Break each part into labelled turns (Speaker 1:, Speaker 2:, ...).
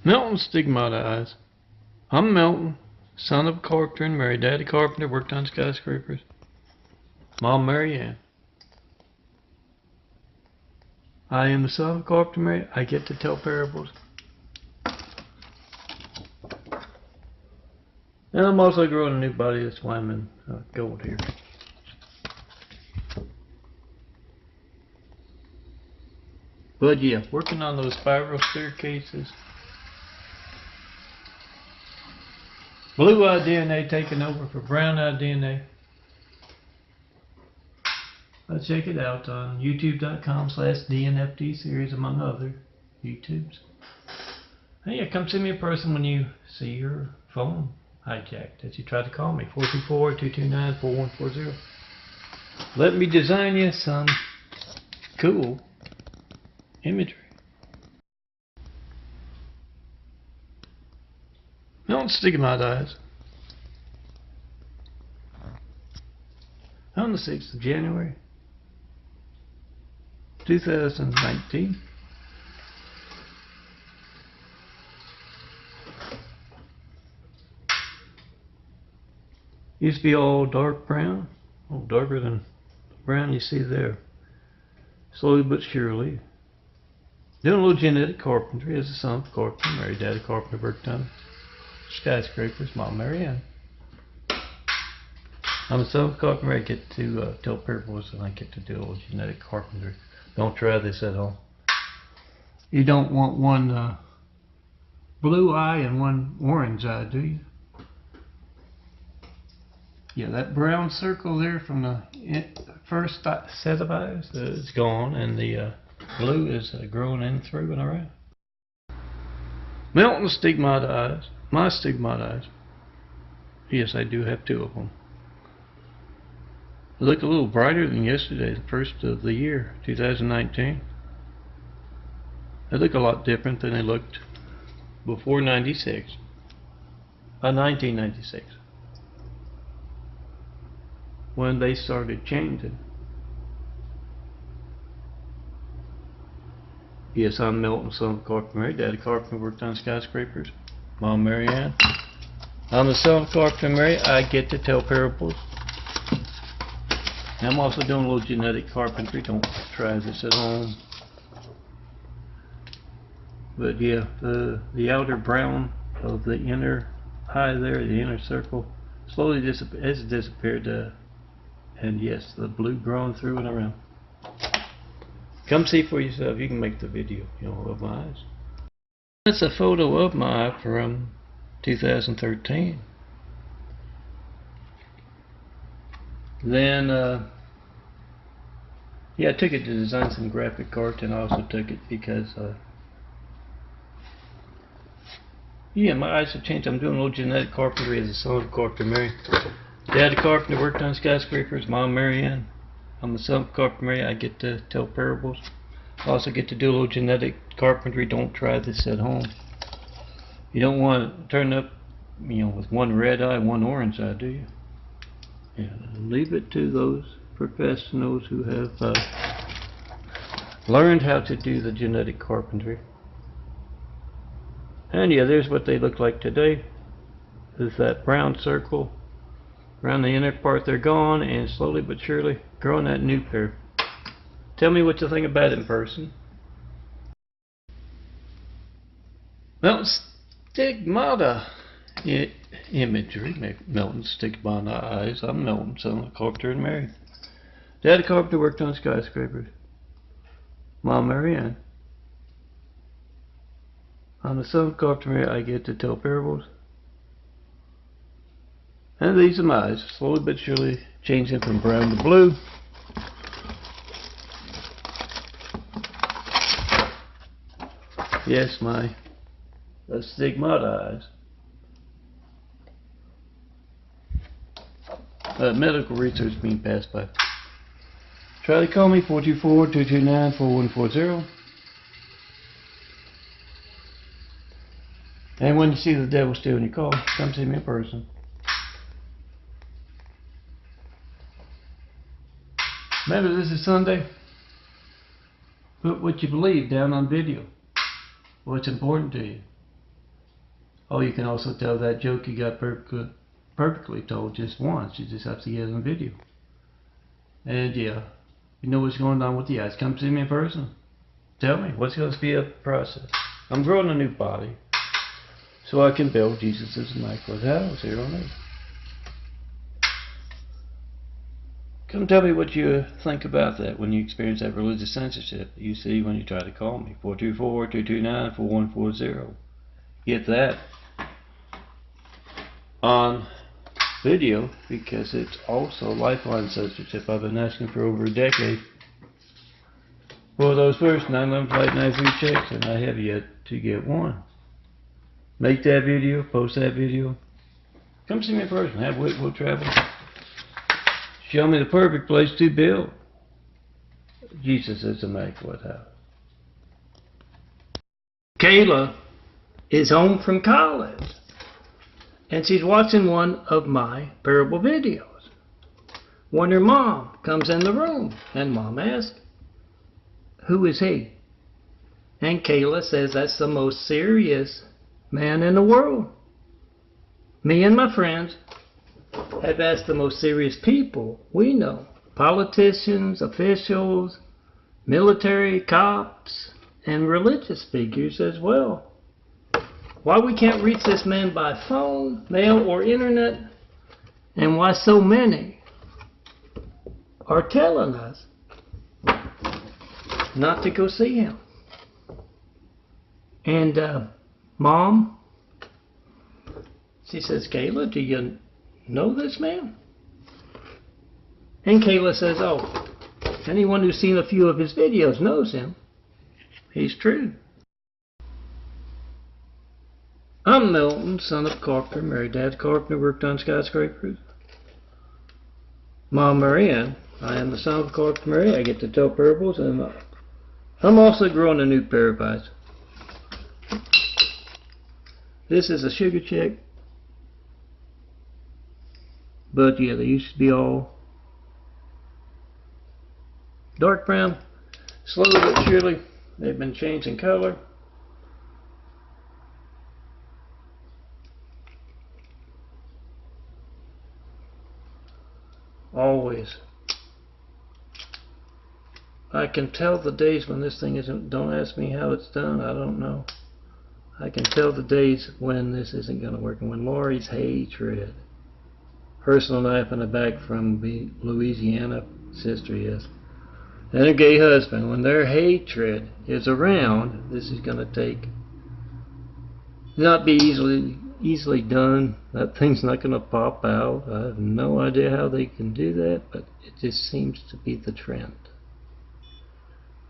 Speaker 1: Melton Stigmata Eyes. I'm Melton, son of a carpenter and Mary. Daddy carpenter, worked on skyscrapers. Mom Mary Ann. I am the son of a carpenter, Mary. I get to tell parables. And I'm also growing a new body that's slamming gold here. But yeah, working on those spiral staircases. Blue-eye DNA taking over for brown-eye DNA. Check it out on youtube.com/DNFT series, among other YouTubes. Hey, come see me in person when you see your phone hijacked as you try to call me. 424-229-4140. Let me design you some cool imagery. Don't Stigmata Eyes. On the 6th of January 2019. Used to be all dark brown, a little darker than the brown you see there. Slowly but surely. Doing a little genetic carpentry as a son of carpenter, Mary Daddy carpenter, worked on skyscrapers, Mom Mary Ann. I'm a son of carpenter. I get to tell parables, and I get to do a little genetic carpentry. Don't try this at home. You don't want one blue eye and one orange eye, do you? Yeah, that brown circle there from the first set of eyes is gone, and the blue is growing in through and around. Melton Stigmata Eyes. My Stigmata Eyes. Yes, I do have two of them. They look a little brighter than yesterday, the first of the year, 2019. They look a lot different than they looked before 1996. When they started changing. Yes, I'm Melton, son of carpenter, Mary. Daddy carpenter, worked on skyscrapers. Mom Mary Ann. I'm the son of carpenter, Mary. I get to tell parables. I'm also doing a little genetic carpentry. Don't try this at home. But yeah, the outer brown of the inner eye there, the inner circle, slowly has disappeared. And yes, the blue growing through and around. Come see for yourself. You can make the video, of my eyes. That's a photo of my eye from 2013. Then, yeah, I took it to design some graphic art, and I also took it because, yeah, my eyes have changed. I'm doing a little genetic carpentry as a son of carpenter, Mary. Daddy carpenter, worked on skyscrapers. Mom Mary Ann. I'm the son of carpenter, Mary. I get to tell parables. I also get to do a little genetic carpentry. Don't try this at home. You don't want to turn up, with one red eye, one orange eye, do you? Yeah, leave it to those professionals who have learned how to do the genetic carpentry. And yeah, there's what they look like today. There's that brown circle around the inner part. They're gone, and slowly but surely growing that new pair. Tell me what you think about it in person. Melton Stigmata imagery. Melton Stigmata Eyes. I'm Melton, son of carpenter and Mary. Daddy carpenter, worked on skyscrapers. Mom Mary Ann. I'm the son of carpenter, Mary. I get to tell parables. And these are my eyes, slowly but surely changing from brown to blue. Yes, my Stigmata Eyes. Medical research being passed by. Try to call me 424-229-4140. And when you see the devil stealing your call, come see me in person. Remember, this is Sunday. Put what you believe down on video. What's important to you. Oh, you can also tell that joke you got perfectly told just once. You just have to get it on video. And yeah, you know what's going on with the eyes. Come see me in person. Tell me what's going to be a process. I'm growing a new body so I can build Jesus' immaculate house here on earth. Come tell me what you think about that when you experience that religious censorship you see when you try to call me. 424-229-4140. Get that on video because it's also Lifeline censorship. I've been asking for over a decade for those first 9/11 Flight 93 checks, and I have yet to get one. Make that video, post that video. Come see me in person. Have Wick, we'll travel. Show me the perfect place to build Jesus' immaculate house. Kayla is home from college, and she's watching one of my parable videos. When her mom comes in the room, and mom asks, "Who is he?" And Kayla says, "That's the most serious man in the world." Me and my friends have asked the most serious people we know, politicians, officials, military, cops, and religious figures as well, why we can't reach this man by phone, mail, or internet, and why so many are telling us not to go see him. And Mom, she says, "Kayla, do you know this man?" And Kayla says, "Oh, anyone who's seen a few of his videos knows him. He's true." I'm Milton, son of carpenter. Mary, dad carpenter, worked on skyscrapers. Mom, Marianne, I am the son of carpenter. Mary, I get to tell parables, and I'm also growing a new pair of eyes. This is a sugar check. But yeah, they used to be all dark brown. Slowly but surely, they've been changing color. Always. I can tell the days when this thing isn't, don't ask me how it's done, I don't know. I can tell the days when this isn't going to work. And when Lori's hatred, personal knife in the back from Louisiana, sister, yes, and her gay husband, when their hatred is around, this is going to not be easily done. That thing's not going to pop out. I have no idea how they can do that, but it just seems to be the trend.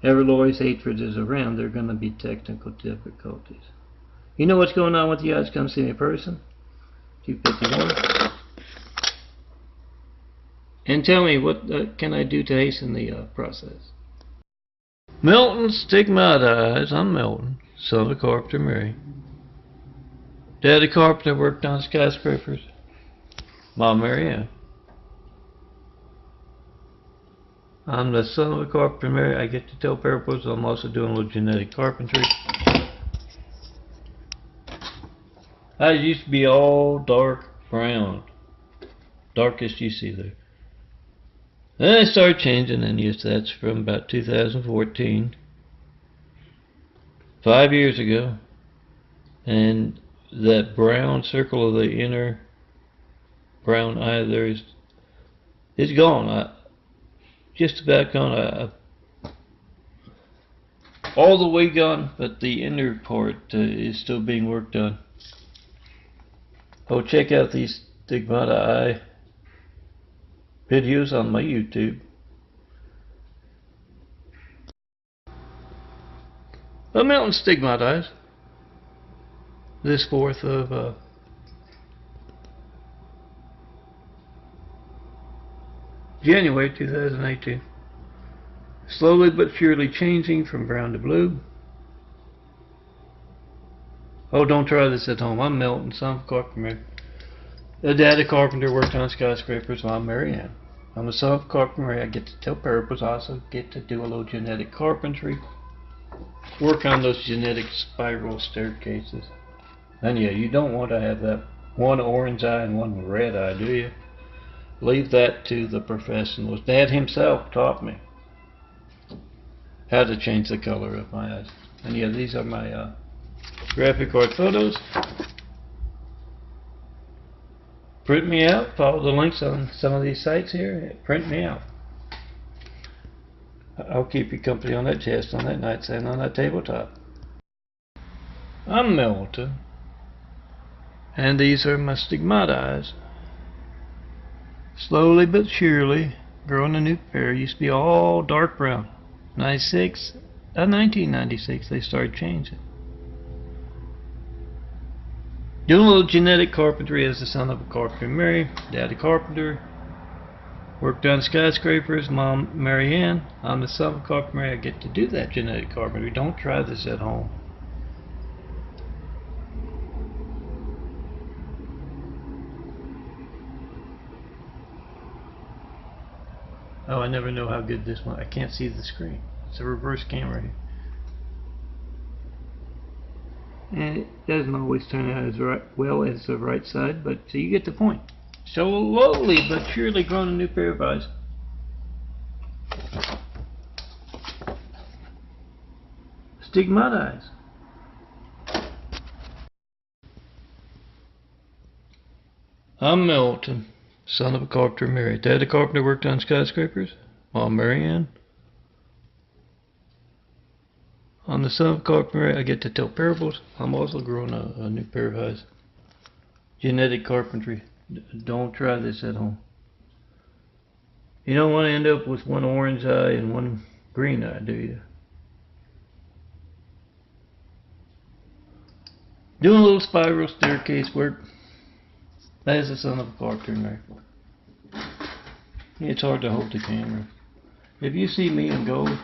Speaker 1: Ever Lori's hatred is around, there are going to be technical difficulties. You know what's going on with you guys? Come see me in person. 251. And tell me, what can I do to hasten the process? Milton, Stigmata Eyes. I'm Milton, son of carpenter Mary. Daddy carpenter, worked on skyscrapers. Mom, Marianne. I'm the son of a carpenter Mary. I get to tell parables. I'm also doing a little genetic carpentry. I used to be all dark brown. Darkest you see there. Then I started changing, and yes, that's from about 2014. 5 years ago. And that brown circle of the inner brown eye there is gone. Just about gone. All the way gone, but the inner part is still being worked on. Oh, check out these Stigmata Eye videos on my YouTube. A Mountain Stigmata Eyes. This 4th of January 2018. Slowly but surely changing from brown to blue. Oh, don't try this at home. I'm Milton, son of carpenter. The dad of carpenter, worked on skyscrapers. Mom, Marianne. I'm a son of carpenter. I get to tell parables. I also get to do a little genetic carpentry. Work on those genetic spiral staircases. And yeah, you don't want to have that one orange eye and one red eye, do you? Leave that to the professionals. Dad himself taught me how to change the color of my eyes. And yeah, these are my graphic art photos. Print me out. Follow the links on some of these sites here. Print me out. I'll keep you company on that chest, on that nightstand, on that tabletop. I'm MELTON, and these are my Stigmata Eyes. Slowly but surely, growing a new pair. Used to be all dark brown. 1996, they started changing. Doing a little genetic carpentry as the son of a carpenter. Mary, Daddy carpenter. Worked on skyscrapers. Mom, Mary Ann. I'm the son of a carpenter. Mary. I get to do that genetic carpentry. Don't try this at home. Oh, I never know how good this one. I can't see the screen. It's a reverse camera here. And it doesn't always turn out as well as the right side, but so you get the point. Slowly but surely growing a new pair of eyes. Stigmata Eyes. I'm MELTON, son of a carpenter, married. Dad, the carpenter, worked on skyscrapers. Mom, Mary Ann. I'm the son of a carpenter. I get to tell parables. I'm also growing a new pair of eyes. Genetic carpentry. Don't try this at home. You don't want to end up with one orange eye and one green eye, do you? Doing a little spiral staircase work. That is the son of a carpenter in there. It's hard to hold the camera. If you see me in gold,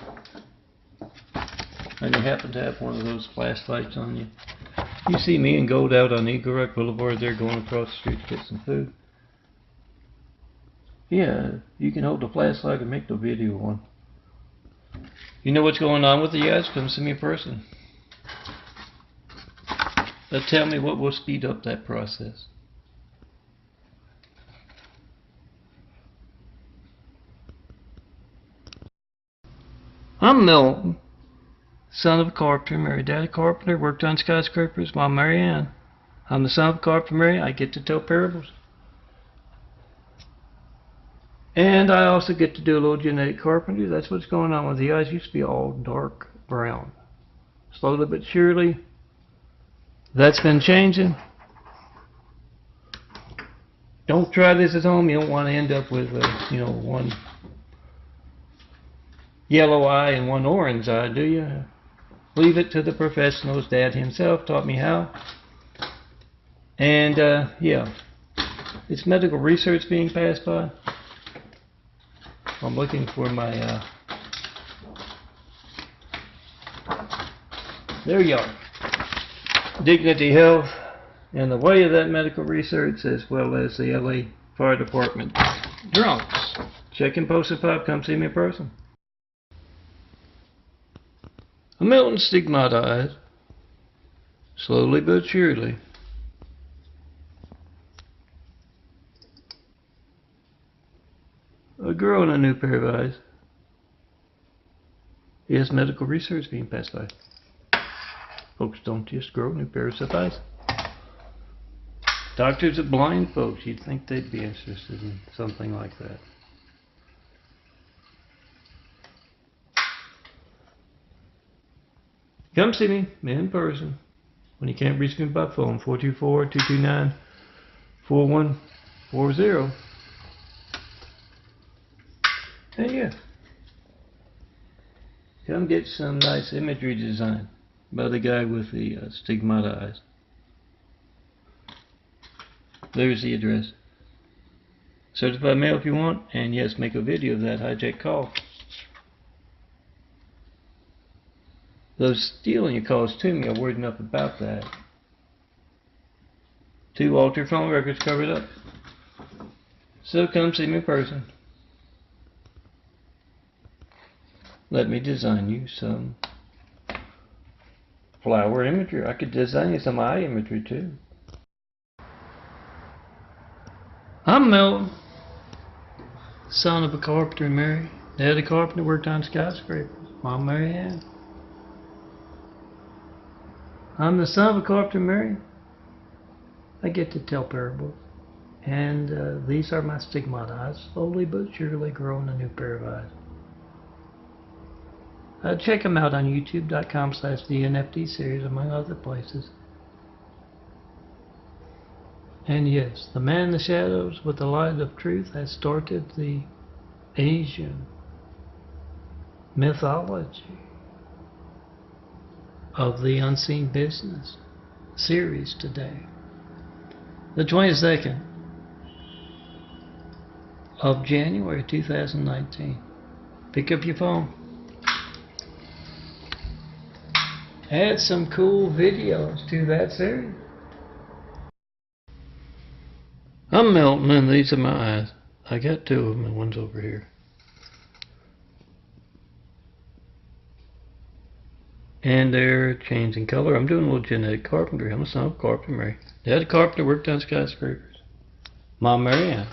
Speaker 1: and you happen to have one of those flashlights on you, you see me in gold out on Eagle Rock Boulevard there going across the street to get some food. Yeah, you can hold the flashlight and make the video one. You know what's going on with the eyes? Come see me in person. Tell me what will speed up that process. I'm MELTON, son of a carpenter, married. Daddy carpenter, worked on skyscrapers. Mom, Mary Ann. I'm the son of a carpenter, Mary. I get to tell parables. And I also get to do a little genetic carpentry. That's what's going on with the eyes. Used to be all dark brown. Slowly but surely, that's been changing. Don't try this at home. You don't want to end up with one yellow eye and one orange eye, do you? Leave it to the professionals. Dad himself taught me how. And yeah, it's medical research being passed by. I'm looking for my there you are. Dignity Health in the way of that medical research, as well as the LA Fire Department drunks. Check in posted pop. Come see me in person. A MELTON Stigmata Eyes. Slowly but surely. A girl in a new pair of eyes. Yes, medical research being passed by. Folks don't just grow new pairs of eyes. Doctors of blind folks, you'd think they'd be interested in something like that. Come see me in person. When you can't reach me by phone, 424-229-4140. And yeah, come get some nice imagery design by the guy with the Stigmata Eyes. There's the address. Certified mail if you want, and yes, make a video of that hijack call. Those stealing your calls to me, I worried enough about that. 2 altered phone records covered up. So come see me in person. Let me design you some flower imagery. I could design you some eye imagery too. I'm Melton, son of a carpenter and Mary. Dad, a carpenter, worked on skyscrapers. Mom, Mary Ann. I'm the son of a carpenter and Mary. I get to tell parables. And these are my stigmata eyes, slowly but surely growing a new pair of eyes. Check them out on youtube.com/DNFD series, among other places. And yes, the man in the shadows with the light of truth has started the Asian mythology of the unseen business series today. The 22nd of January 2019. Pick up your phone. Add some cool videos to that series. I'm Melton and these are my eyes. I got two of them and one's over here. And they're changing color. I'm doing a little genetic carpentry. I'm a son of carpenter Mary. Dad, a carpenter, worked on skyscrapers. Mom, Mary Ann.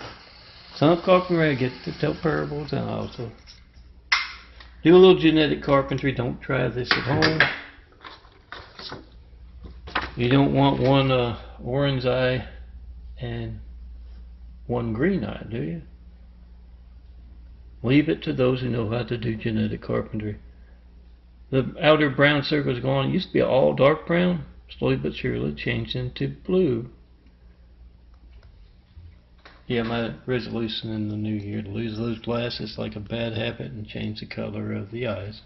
Speaker 1: Son of carpenter Mary, I get to tell parables and also do a little genetic carpentry. Don't try this at home. You don't want one orange eye and one green eye, do you? Leave it to those who know how to do genetic carpentry. The outer brown circle is gone. It used to be all dark brown, slowly but surely changed into blue. Yeah, my resolution in the new year to lose those glasses like a bad habit and change the color of the eyes.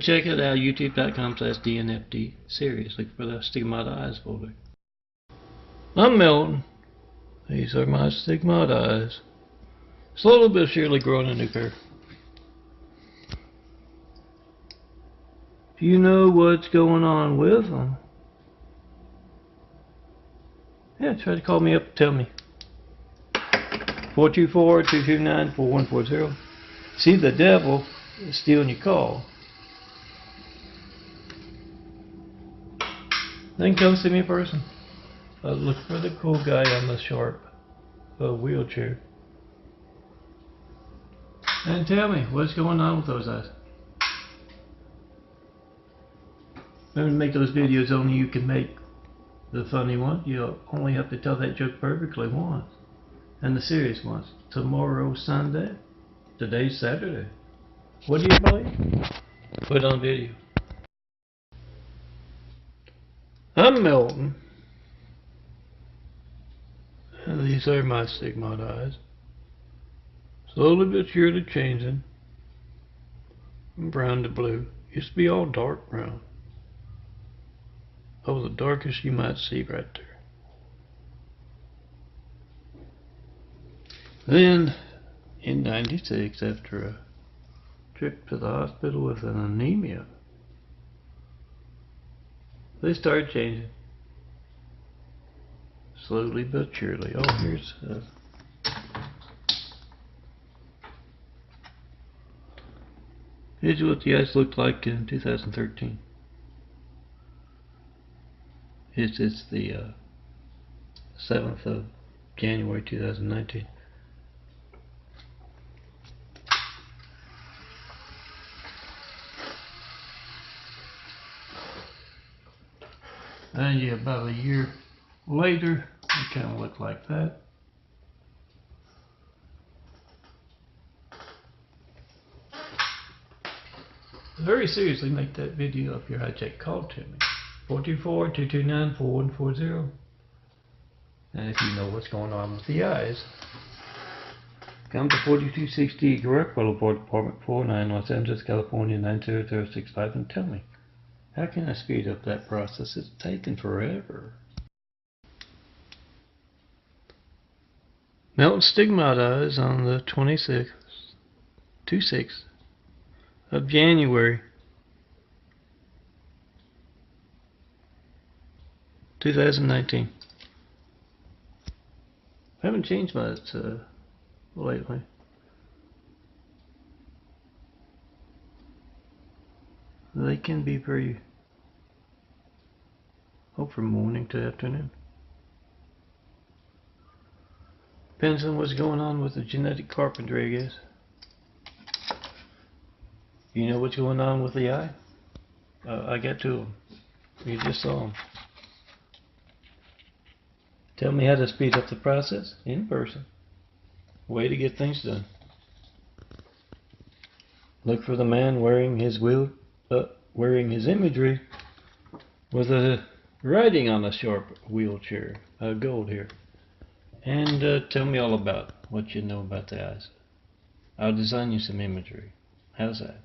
Speaker 1: Check it out, youtube.com/DNFD series. Look for the Stigmata Eyes folder. I'm Melton. These are my Stigmata Eyes. Slowly but surely growing a new pair. If you know what's going on with them, yeah, try to call me up and tell me. 424-229-4140. See, the devil is stealing your call. Then come see me in person. Look for the cool guy on the sharp wheelchair. And tell me what's going on with those eyes. Remember to make those videos only you can make the funny one. You only have to tell that joke perfectly once. And the serious ones. Tomorrow's Sunday. Today's Saturday. What do you believe? Put it on video. I'm Melton. And these are my stigmata eyes. Slowly but surely changing from brown to blue. Used to be all dark brown. Oh, the darkest you might see right there. Then, in '96, after a trip to the hospital with an anemia, they started changing. Slowly but surely. Oh, here's what the eyes looked like in 2013. This is the 7th of January 2019. And yeah, about a year later, it kind of looked like that. Very seriously, make that video of your HIGHJACK call to me. 424-229-4140. And if you know what's going on with the eyes, come to 4260 Direct Boulevard, Apartment 49, Los Angeles, California 90065 and tell me, how can I speed up that process? It's taken forever. Melton Stigmata Eyes on the 26th of January 2019. I haven't changed much lately. They can be very, hope from morning to afternoon. Depends on what's going on with the genetic carpentry, I guess. You know what's going on with the eye? I got two of them. You just saw them. Tell me how to speed up the process in person. Way to get things done. Look for the man wearing his imagery with a writing on a sharp wheelchair, gold here. And tell me all about what you know about the eyes. I'll design you some imagery. How's that?